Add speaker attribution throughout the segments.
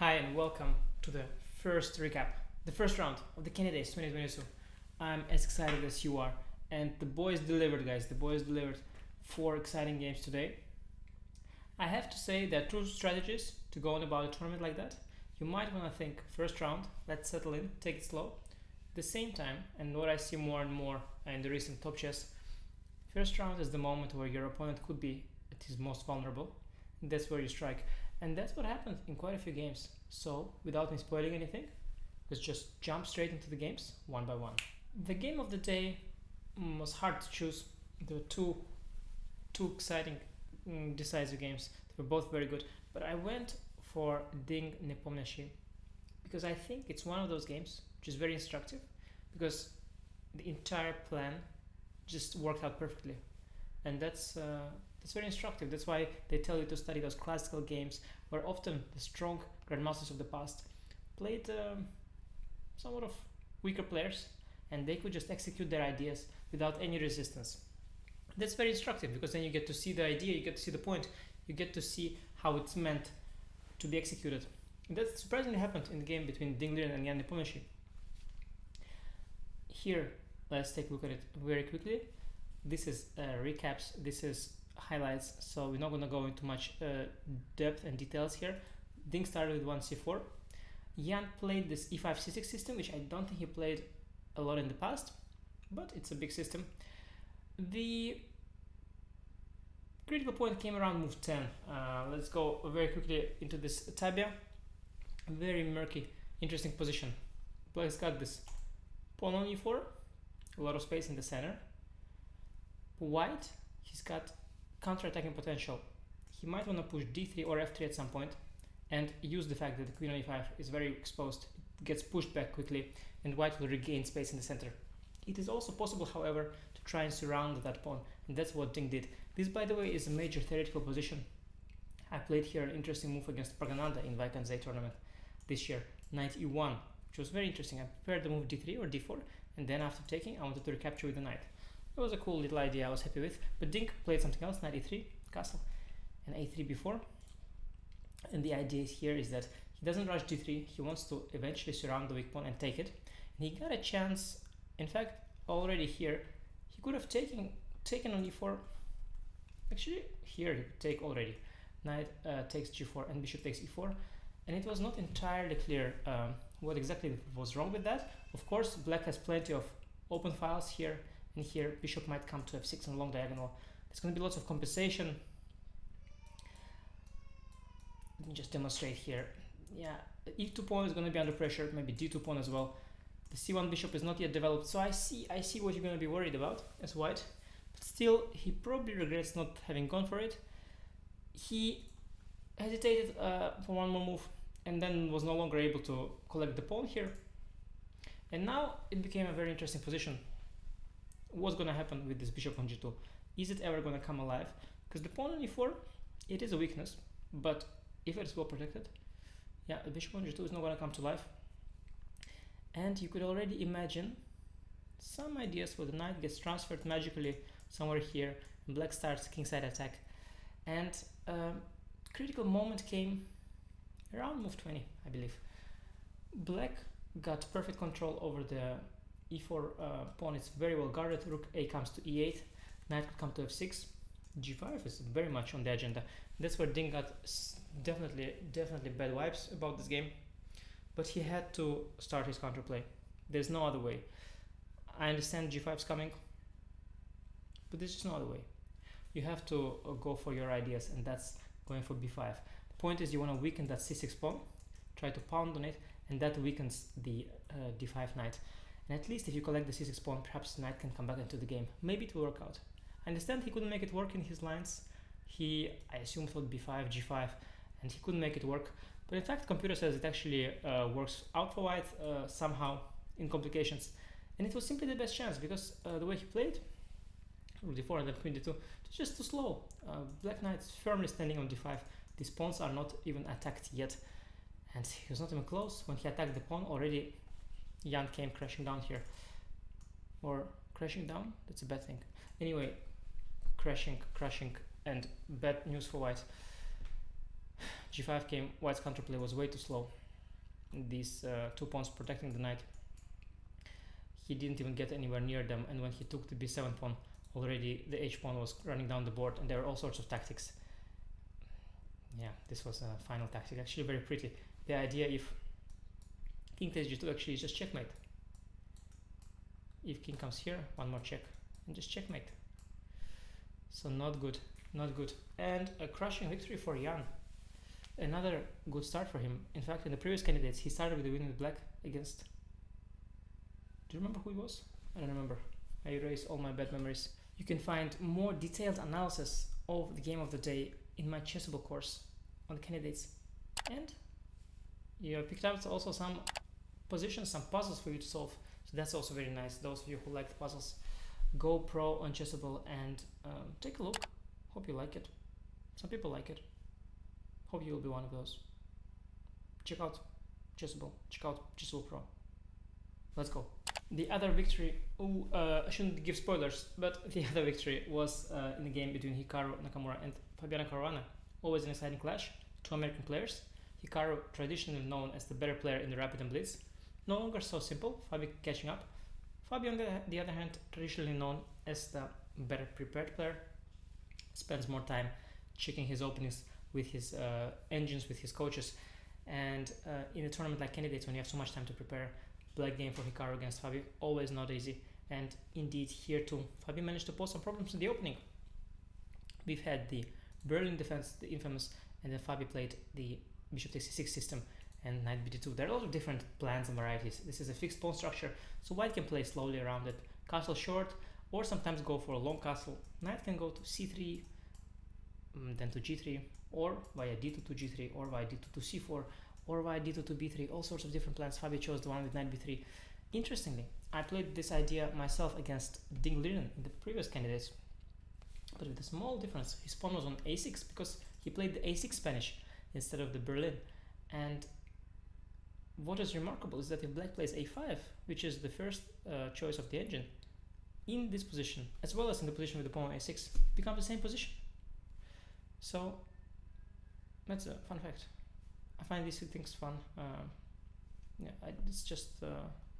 Speaker 1: Hi and welcome to the first recap, the first round of the Candidates 2022. I'm as excited as you are, and the boys delivered, guys. The boys delivered 4 exciting games today. I have to say there are two strategies to go on about a tournament like that. You might want to think first round, let's settle in, take it slow. At the same time, and what I see more and more in the recent top chess, first round is the moment where your opponent could be at his most vulnerable. And that's where you strike. And that's what happened in quite a few games. So, without me spoiling anything, let's just jump straight into the games one by one. The game of the day was hard to choose. There were two exciting, decisive games. They were both very good. But I went for Ding Nepomniachtchi because I think it's one of those games which is very instructive because the entire plan just worked out perfectly, and that's very instructive. That's why they tell you to study those classical games where often the strong grandmasters of the past played somewhat of weaker players and they could just execute their ideas without any resistance. That's very instructive because then you get to see the idea, you get to see the point, you get to see how it's meant to be executed. And that surprisingly happened in the game between Ding Liren and Jan Nepomniachtchi. Here, let's take a look at it very quickly. This is recaps, this is highlights, so we're not going to go into much depth and details here. Ding started with 1c4. Jan played this e5 c6 system, which I don't think he played a lot in the past, but it's a big system. The critical point came around move 10. Let's go very quickly into this tabia. Very murky, interesting position. Black's got this pawn on e4, a lot of space in the center. White, he's got counter-attacking potential. He might want to push d3 or f3 at some point and use the fact that the queen on e5 is very exposed. It gets pushed back quickly and white will regain space in the center. It is also possible, however, to try and surround that pawn, and that's what Ding did. This, by the way, is a major theoretical position. I played here an interesting move against Pragananda in Vaikanzai tournament this year, knight e1, which was very interesting. I prepared the move d3 or d4, and then after taking, I wanted to recapture with the knight. It was a cool little idea I was happy with, but Ding played something else, knight e3, castle, and a3 before. And the idea here is that he doesn't rush d3, he wants to eventually surround the weak pawn and take it. And he got a chance, in fact, already here, he could have taken on e4. Actually, here he could take already. Knight takes g4 and bishop takes e4. And it was not entirely clear what exactly was wrong with that. Of course, black has plenty of open files here, and here bishop might come to f6 on long diagonal. There's going to be lots of compensation. Let me just demonstrate here. Yeah, the e2 pawn is going to be under pressure, maybe d2 pawn as well. The c1 bishop is not yet developed, so I see what you're going to be worried about as white. But still, he probably regrets not having gone for it. He hesitated for one more move and then was no longer able to collect the pawn here. And now it became a very interesting position. What's going to happen with this bishop on g2? Is it ever going to come alive? Because the pawn on e4, it is a weakness, but if it's well protected, yeah, the bishop on g2 is not going to come to life. And you could already imagine some ideas where the knight gets transferred magically somewhere here, and black starts kingside attack. And critical moment came around move 20, I believe. Black got perfect control over the e4 pawn. It's very well guarded. Rook a comes to e8, knight could come to f6. g5 is very much on the agenda. That's where Ding got definitely bad vibes about this game, but he had to start his counterplay. There's no other way. I understand g5's coming, but there's just no other way. You have to go for your ideas, and that's going for b5. The point is you want to weaken that c6 pawn, try to pound on it, and that weakens the d5 knight. And at least if you collect the c6 pawn, perhaps the knight can come back into the game. Maybe it will work out. I understand he couldn't make it work in his lines. He, I assume, thought b5, g5, and he couldn't make it work. But in fact, computer says it actually works out for white somehow in complications. And it was simply the best chance because the way he played, rook d4 and then queen d2, it's just too slow. Black knight is firmly standing on d5. These pawns are not even attacked yet. And he was not even close. When he attacked the pawn, already Jan came crashing down here. Or crashing down? That's a bad thing. Anyway, crashing, and bad news for white. G5 came, white's counterplay was way too slow. These 2 pawns protecting the knight, he didn't even get anywhere near them, and when he took the b7 pawn, already the h pawn was running down the board, and there were all sorts of tactics. Yeah, this was a final tactic, actually very pretty. The idea, if king takes g2, actually is just checkmate. If king comes here, one more check, and just checkmate. So not good, not good. And a crushing victory for Jan. Another good start for him. In fact, in the previous candidates, he started with a win with black against... Do you remember who he was? I don't remember. I erased all my bad memories. You can find more detailed analysis of the game of the day in my Chessable course on the candidates. And you picked out also some positions, some puzzles for you to solve. So that's also very nice. Those of you who like the puzzles, go pro on Chessable and take a look. Hope you like it. Some people like it. Hope you will be one of those. Check out Chessable. Check out Chessable Pro. Let's go. The other victory, I shouldn't give spoilers, but the other victory was in the game between Hikaru Nakamura and Fabiano Caruana. Always an exciting clash, 2 American players. Hikaru, traditionally known as the better player in the Rapid and Blitz, no longer so simple, Fabi catching up. Fabi, on the other hand, traditionally known as the better prepared player, spends more time checking his openings with his engines, with his coaches, and in a tournament like candidates, when you have so much time to prepare, black game for Hikaru against Fabi, always not easy. And indeed here too, Fabi managed to pose some problems in the opening. We've had the Berlin defense, the infamous, and then Fabi played the bishop takes c6 system and knight bd2. There are a lot of different plans and varieties. This is a fixed pawn structure, so white can play slowly around it. Castle short, or sometimes go for a long castle. Knight can go to c3, then to g3, or via d2 to g3, or via d2 to c4, or via d2 to b3, all sorts of different plans. Fabi chose the one with knight b3. Interestingly, I played this idea myself against Ding Liren in the previous candidates, but with a small difference. His pawn was on a6 because he played the a6 Spanish instead of the Berlin. And what is remarkable is that if black plays a5, which is the first choice of the engine, in this position, as well as in the position with the pawn on a6, it becomes the same position. So that's a fun fact. I find these things fun. Yeah, it's just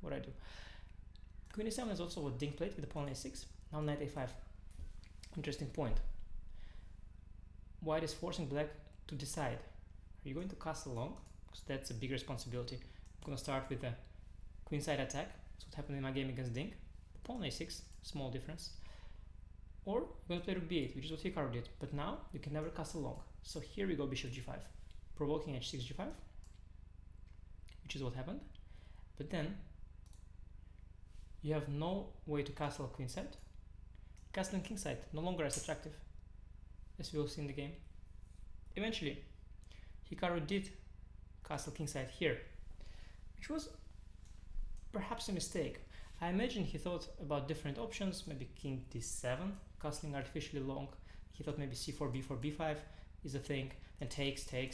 Speaker 1: what I do. Queen a7 is also what Ding played with the pawn a6. Now knight a5. Interesting point. White is forcing black to decide. Are you going to castle long? Because that's a big responsibility. I'm going to start with a queenside attack. That's what happened in my game against Ding. The pawn a6, small difference. Or you're going to play rook b8, which is what Hikaru did. But now you can never castle long. So here we go bishop g5. Provoking h6 g5, which is what happened. But then you have no way to castle queenside. Castling kingside, no longer as attractive, as we will see in the game. Eventually, Hikaru did castle kingside here, which was perhaps a mistake. I imagine he thought about different options, maybe king d7, castling artificially long. He thought maybe c4, b4, b5 is a thing, and takes, and he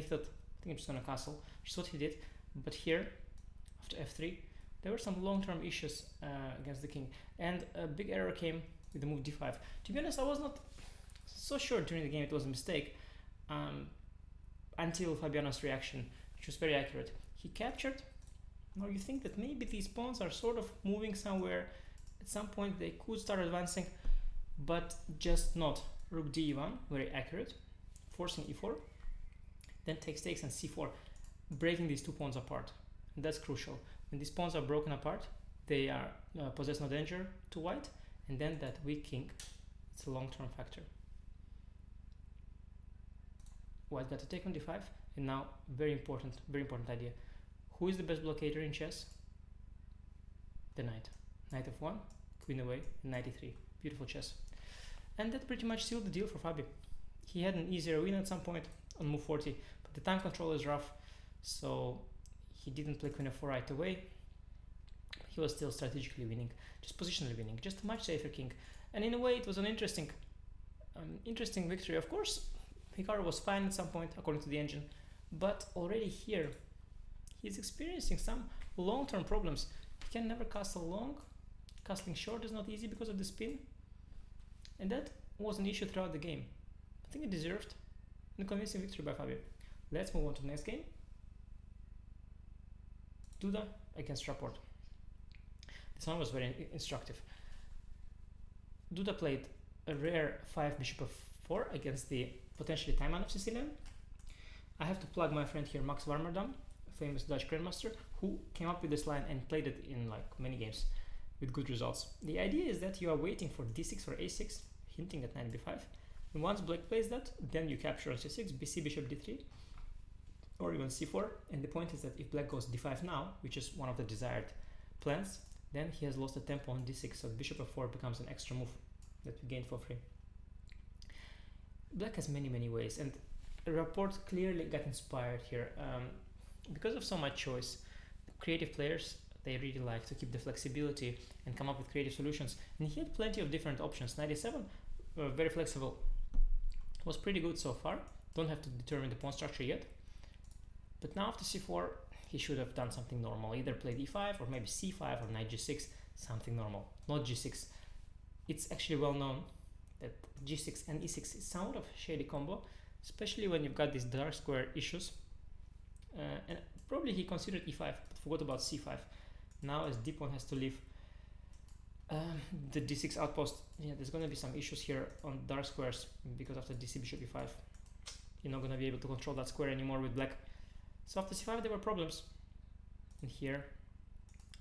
Speaker 1: thought, I think I'm just gonna castle, which is what he did. But here, after f3, there were some long-term issues against the king, and a big error came with the move d5. To be honest, I was not so sure during the game it was a mistake until Fabiano's reaction, which was very accurate. He captured. Now you think that maybe these pawns are sort of moving somewhere. At some point they could start advancing, but just not. Rook d1, very accurate, forcing e4, then takes and c4, breaking these 2 pawns apart. And that's crucial. When these pawns are broken apart, they are possess no danger to white, and then that weak king, it's a long-term factor. White got to take on d5, and now very important idea. Who is the best blockader in chess? The knight. Knight f1, queen away, and knight e3. Beautiful chess. And that pretty much sealed the deal for Fabi. He had an easier win at some point on move 40, but the time control is rough, so he didn't play queen f4 right away. He was still strategically winning, just positionally winning, just a much safer king. And in a way, it was an interesting victory. Of course, Hikaru was fine at some point, according to the engine, but already here, he's experiencing some long-term problems. He can never castle long. Castling short is not easy because of the spin. And that was an issue throughout the game. I think it deserved a convincing victory by Fabio. Let's move on to the next game. Duda against Rapport. This one was very instructive. Duda played a rare 5 bishop f4 against the potentially time of Sicilian. I have to plug my friend here, Max Warmerdam, famous Dutch grandmaster, who came up with this line and played it in like many games with good results. The idea is that you are waiting for d6 or a6, hinting at knight b5. And once black plays that, then you capture on c6, bc bishop d3, or even c4. And the point is that if black goes d5 now, which is one of the desired plans, then he has lost a tempo on d6, so bishop f4 becomes an extra move that we gain for free. Black has many ways, and Rapport clearly got inspired here. Because of so much choice, creative players, they really like to keep the flexibility and come up with creative solutions. And he had plenty of different options. 97, very flexible, was pretty good so far. Don't have to determine the pawn structure yet. But now after c4, he should have done something normal. Either play d5 or maybe c5 or knight g6, something normal, not g6. It's actually well known that g6 and e6 is somewhat of a shady combo, especially when you've got these dark square issues. And probably he considered e5, but forgot about c5. Now as d-pawn has to leave the d6 outpost, yeah, there's going to be some issues here on dark squares, because after dc bishop e5, you're not going to be able to control that square anymore with black. So after c5 there were problems. And here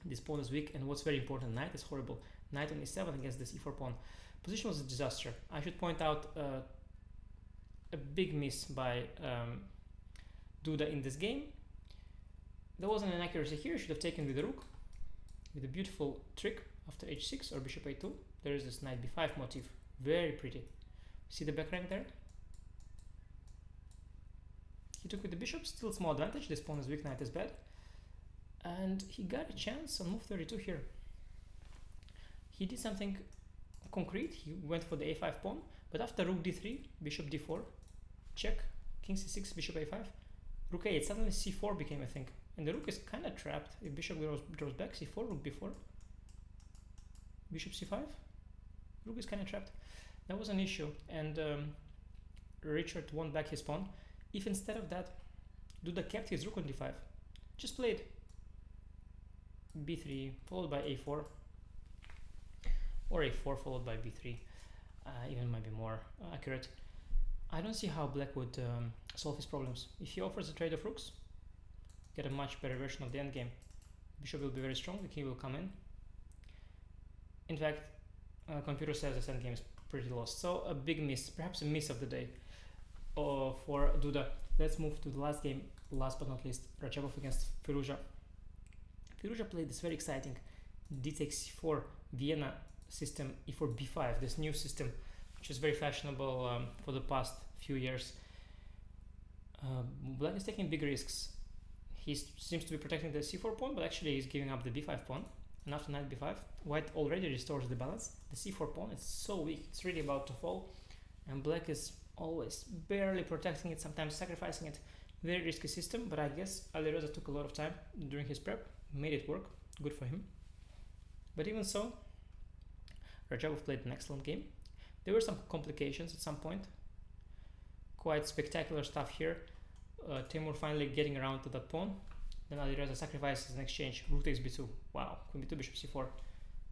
Speaker 1: this pawn is weak, and what's very important, knight is horrible. Knight on e7 against this e4 pawn. Position was a disaster. I should point out a big miss by Duda in this game. There was an inaccuracy here. Should have taken with the rook, with a beautiful trick after h6 or bishop a2. There is this knight b5 motif, very pretty. See the back rank there? He took with the bishop, still small advantage. This pawn is weak, knight is bad, and he got a chance on move 32 here. He did something concrete. He went for the a5 pawn, but after rook d3, bishop d4, check, king c6, bishop a5, rook a8, suddenly c4 became a thing, and the rook is kind of trapped. If bishop draws back, c4, rook b4, bishop c5, rook is kind of trapped. That was an issue, and Richard won back his pawn. If instead of that, Duda kept his rook on d5, just played b3 followed by a4, or a4 followed by b3, even might be more accurate. I don't see how black would solve his problems. If he offers a trade of rooks, get a much better version of the endgame. Bishop will be very strong, the king will come in. In fact, computer says this endgame is pretty lost. So a big miss, perhaps a miss of the day for Duda. Let's move to the last game, last but not least, Rajabov against Firuza. Firuza played this very exciting d takes c4 Vienna system, e4 b5, this new system which is very fashionable for the past few years. Black is taking big risks. He seems to be protecting the c4 pawn, but actually he's giving up the b5 pawn. And after knight b5, white already restores the balance. The c4 pawn is so weak, it's really about to fall, and black is always barely protecting it, sometimes sacrificing it. Very risky system, but I guess Alireza took a lot of time during his prep, made it work, good for him. But even so, Rajabov played an excellent game. There were some complications at some point, quite spectacular stuff here. Timur finally getting around to that pawn, then Alireza sacrifices an exchange, rook takes b2, wow, queen b2, bishop c4,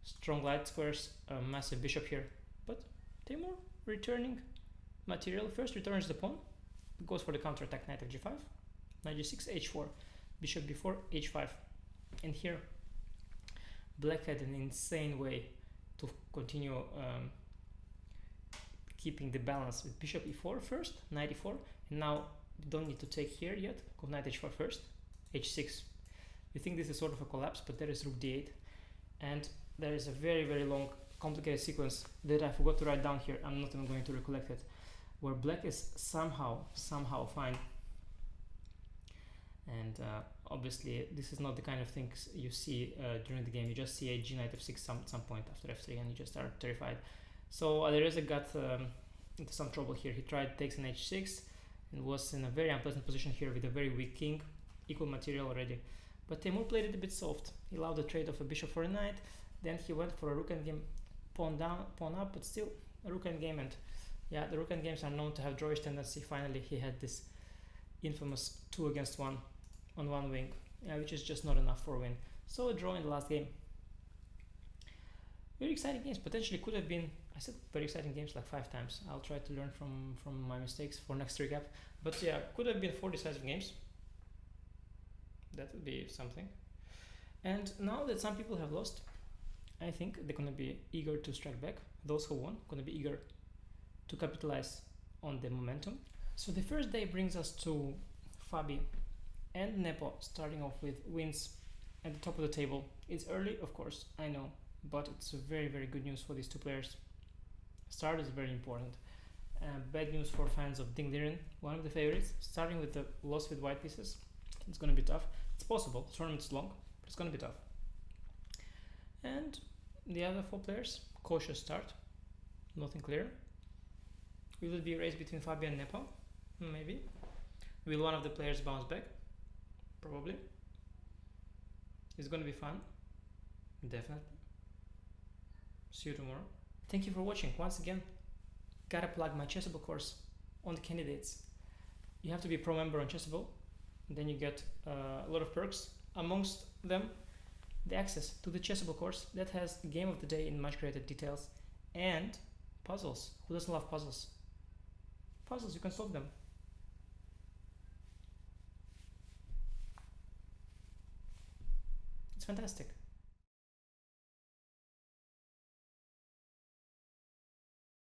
Speaker 1: strong light squares, a massive bishop here, but Timur returning material, first returns the pawn, goes for the counter-attack, knight f g5, knight g6, h4, bishop b4, h5, and here black had an insane way to continue keeping the balance with bishop e4 first, knight e4, and now we don't need to take here yet, go knight h4 first, h6. We think this is sort of a collapse, but there is rook d8, and there is a very long complicated sequence that I forgot to write down here. I'm not even going to recollect it, where black is somehow fine, and obviously this is not the kind of things you see during the game. You just see a g knight f6 some point after f3 and you just are terrified. So Alireza got into some trouble here. He tried takes an h6 and was in a very unpleasant position here with a very weak king, equal material already. But Timur played it a bit soft. He allowed the trade of a bishop for a knight, then he went for a rook endgame, pawn down, pawn up, but still a rook endgame, and Yeah, the Rook games are known to have drawish tendency. Finally, he had this infamous 2 against 1 on one wing, yeah, which is just not enough for a win. So a draw in the last game. Very exciting games. Potentially could have been, I said very exciting games like 5 times. I'll try to learn from my mistakes for next recap. But yeah, could have been 4 decisive games. That would be something. And now that some people have lost, I think they're going to be eager to strike back. Those who won going to be eager to capitalize on the momentum. So the first day brings us to Fabi and Nepo starting off with wins at the top of the table. It's early, of course, I know, but it's very, very good news for these two players. Start is very important. Bad news for fans of Ding Liren, one of the favorites, starting with the loss with white pieces. It's going to be tough. It's possible, the tournament's long, but it's going to be tough. And the other 4 players, cautious start, nothing clear. Will it be a race between Fabi and Nepo? Maybe. Will one of the players bounce back? Probably. It's going to be fun. Definitely. See you tomorrow. Thank you for watching. Once again, gotta plug my Chessable course on the candidates. You have to be a pro member on Chessable. Then you get a lot of perks. Amongst them, the access to the Chessable course that has game of the day in much greater details and puzzles. Who doesn't love puzzles? Puzzles, you can solve them. It's fantastic.